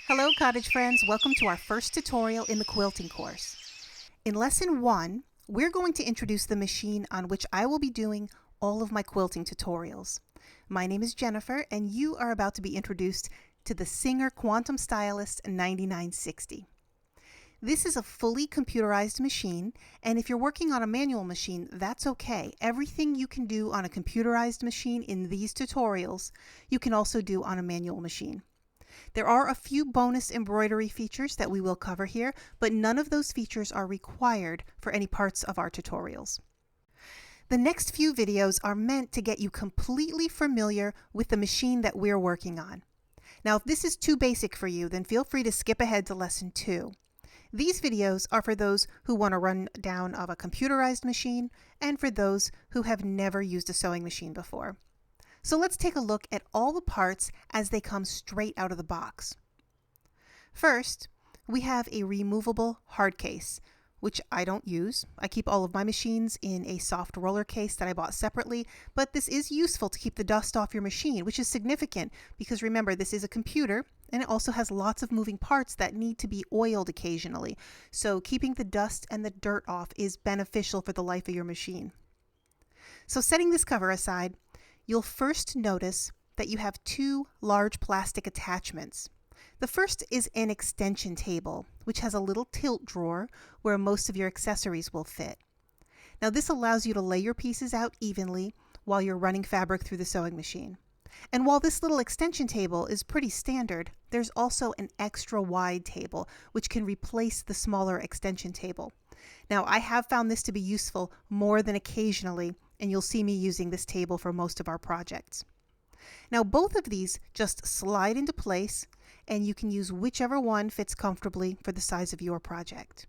Hello Cottage friends, welcome to our first tutorial in the quilting course. In lesson 1, we're going to introduce the machine on which I will be doing all of my quilting tutorials. My name is Jennifer and you are about to be introduced to the Singer Quantum Stylist 9960. This is a fully computerized machine, and if you're working on a manual machine, that's okay. Everything you can do on a computerized machine in these tutorials, you can also do on a manual machine. There are a few bonus embroidery features that we will cover here, but none of those features are required for any parts of our tutorials. The next few videos are meant to get you completely familiar with the machine that we're working on. Now, if this is too basic for you, then feel free to skip ahead to lesson 2. These videos are for those who want to run down of a computerized machine and for those who have never used a sewing machine before. So let's take a look at all the parts as they come straight out of the box. First, we have a removable hard case, which I don't use. I keep all of my machines in a soft roller case that I bought separately, but this is useful to keep the dust off your machine, which is significant because remember, this is a computer and it also has lots of moving parts that need to be oiled occasionally. So keeping the dust and the dirt off is beneficial for the life of your machine. So setting this cover aside, you'll first notice that you have two large plastic attachments. The first is an extension table, which has a little tilt drawer where most of your accessories will fit. Now this allows you to lay your pieces out evenly while you're running fabric through the sewing machine. And while this little extension table is pretty standard, there's also an extra wide table, which can replace the smaller extension table. Now I have found this to be useful more than occasionally, and you'll see me using this table for most of our projects. Now both of these just slide into place and you can use whichever one fits comfortably for the size of your project.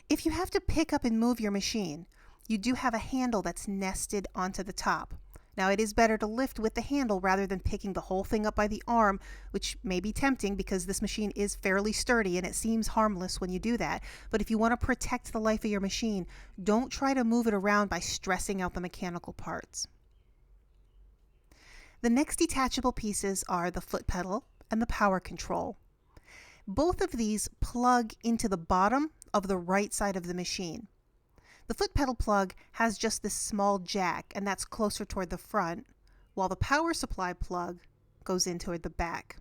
If you have to pick up and move your machine, you do have a handle that's nested onto the top. Now it is better to lift with the handle rather than picking the whole thing up by the arm, which may be tempting because this machine is fairly sturdy and it seems harmless when you do that. But if you want to protect the life of your machine, don't try to move it around by stressing out the mechanical parts. The next detachable pieces are the foot pedal and the power control. Both of these plug into the bottom of the right side of the machine. The foot pedal plug has just this small jack, and that's closer toward the front, while the power supply plug goes in toward the back.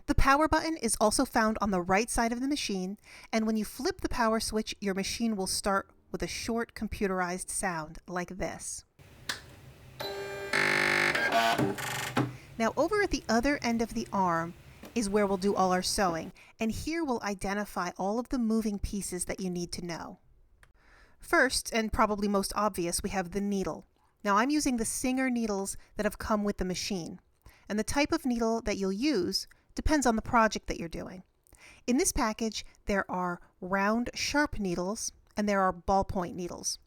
The power button is also found on the right side of the machine, and when you flip the power switch, your machine will start with a short computerized sound like this. Now over at the other end of the arm is where we'll do all our sewing, and here we'll identify all of the moving pieces that you need to know. First, and probably most obvious, we have the needle. Now I'm using the Singer needles that have come with the machine, and the type of needle that you'll use depends on the project that you're doing. In this package, there are round sharp needles and there are ballpoint needles.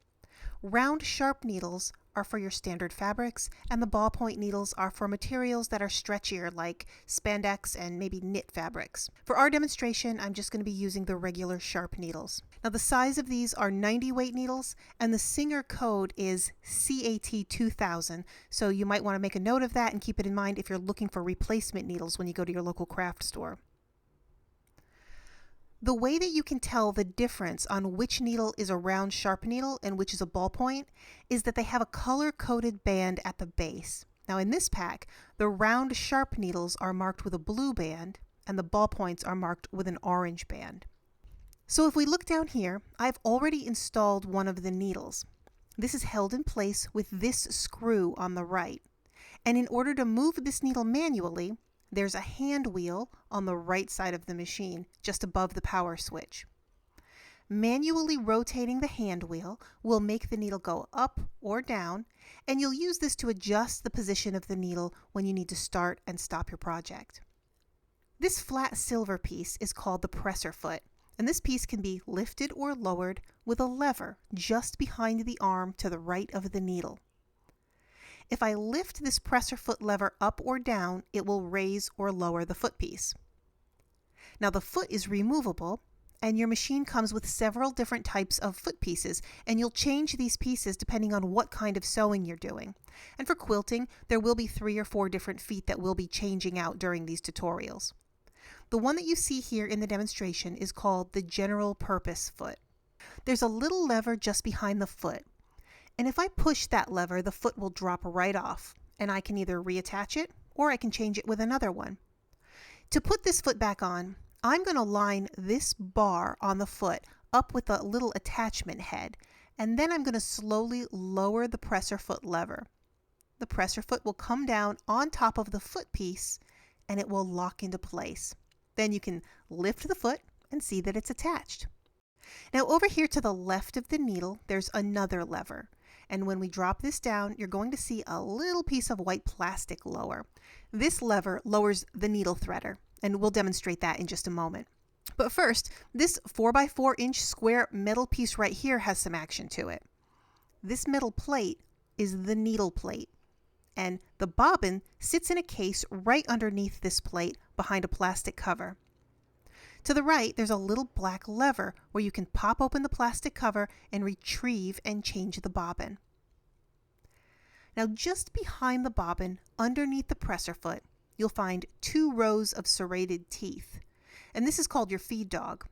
Round sharp needles are for your standard fabrics, and the ballpoint needles are for materials that are stretchier like spandex and maybe knit fabrics. For our demonstration, I'm just going to be using the regular sharp needles. Now the size of these are 90 weight needles, and the Singer code is CAT 2000, so you might want to make a note of that and keep it in mind if you're looking for replacement needles when you go to your local craft store. The way that you can tell the difference on which needle is a round sharp needle and which is a ballpoint is that they have a color-coded band at the base. Now in this pack, the round sharp needles are marked with a blue band and the ballpoints are marked with an orange band. So if we look down here, I've already installed one of the needles. This is held in place with this screw on the right. And in order to move this needle manually, there's a hand wheel on the right side of the machine, just above the power switch. Manually rotating the hand wheel will make the needle go up or down, and you'll use this to adjust the position of the needle when you need to start and stop your project. This flat silver piece is called the presser foot, and this piece can be lifted or lowered with a lever just behind the arm to the right of the needle. If I lift this presser foot lever up or down, it will raise or lower the foot piece. Now the foot is removable, and your machine comes with several different types of foot pieces, and you'll change these pieces depending on what kind of sewing you're doing. And for quilting, there will be 3 or 4 different feet that we'll be changing out during these tutorials. The one that you see here in the demonstration is called the general purpose foot. There's a little lever just behind the foot, and if I push that lever, the foot will drop right off, and I can either reattach it or I can change it with another one. To put this foot back on, I'm going to line this bar on the foot up with a little attachment head, and then I'm going to slowly lower the presser foot lever. The presser foot will come down on top of the foot piece, and it will lock into place. Then you can lift the foot and see that it's attached. Now over here to the left of the needle, there's another lever. And when we drop this down, you're going to see a little piece of white plastic lower. This lever lowers the needle threader, and we'll demonstrate that in just a moment. But first, this 4x4 inch square metal piece right here has some action to it. This metal plate is the needle plate, and the bobbin sits in a case right underneath this plate behind a plastic cover. To the right, there's a little black lever where you can pop open the plastic cover and retrieve and change the bobbin. Now just behind the bobbin, underneath the presser foot, you'll find 2 rows of serrated teeth. And this is called your feed dog.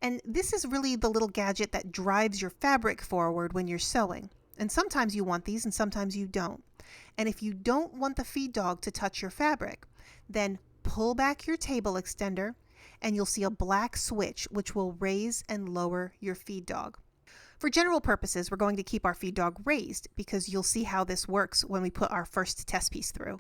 And this is really the little gadget that drives your fabric forward when you're sewing. And sometimes you want these and sometimes you don't. And if you don't want the feed dog to touch your fabric, then pull back your table extender and you'll see a black switch which will raise and lower your feed dog. For general purposes, we're going to keep our feed dog raised because you'll see how this works when we put our first test piece through.